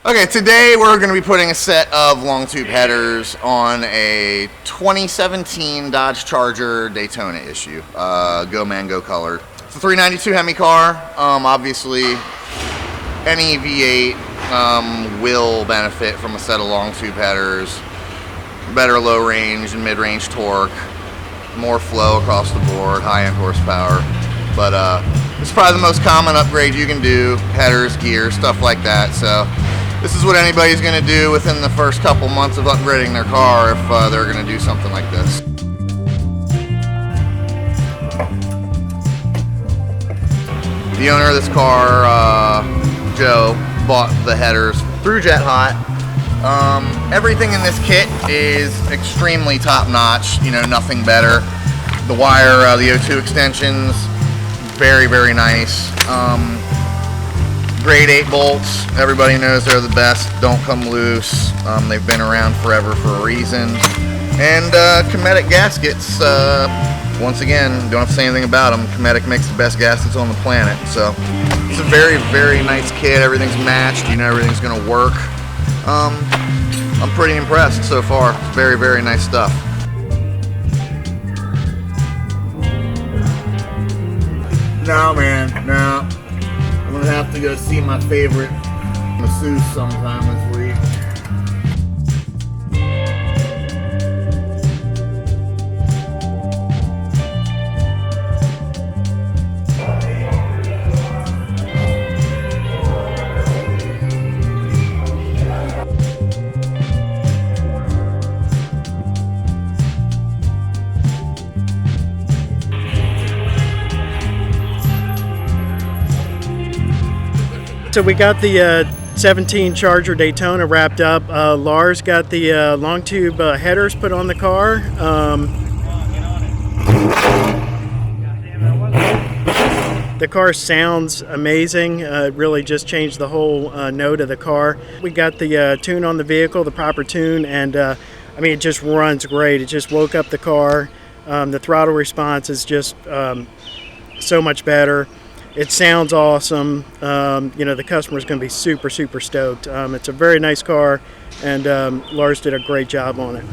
Okay, today we're going to be putting a set of long tube headers on a 2017 Dodge Charger Daytona issue, Go Mango colored. It's a 392 Hemi car. Obviously, any V8 will benefit from a set of long tube headers, better low range and mid-range torque, more flow across the board, high-end horsepower. But it's probably the most common upgrade you can do: headers, gear, stuff like that. So this is what anybody's going to do within the first couple months of upgrading their car if they're going to do something like this. The owner of this car, Joe, bought the headers through Jet Hot. Everything in this kit is extremely top-notch, nothing better. The wire, the O2 extensions, very, very nice. Grade 8 bolts, everybody knows they're the best, don't come loose. They've been around forever for a reason. And Cometic gaskets, once again, don't have to say anything about them. Cometic makes the best gaskets on the planet. So it's a very, very nice kit. Everything's matched, everything's going to work. I'm pretty impressed so far. It's very, very nice stuff. No, man, no. I'm gonna have to go see my favorite masseuse sometime this week. So we got the 17 Charger Daytona wrapped up. Lars got the long tube headers put on the car. The car sounds amazing. It really just changed the whole note of the car. We got the tune on the vehicle, the proper tune, and it just runs great. It just woke up the car. The throttle response is just so much better. It sounds awesome. The customer's going to be super, super stoked. It's a very nice car, and Lars did a great job on it.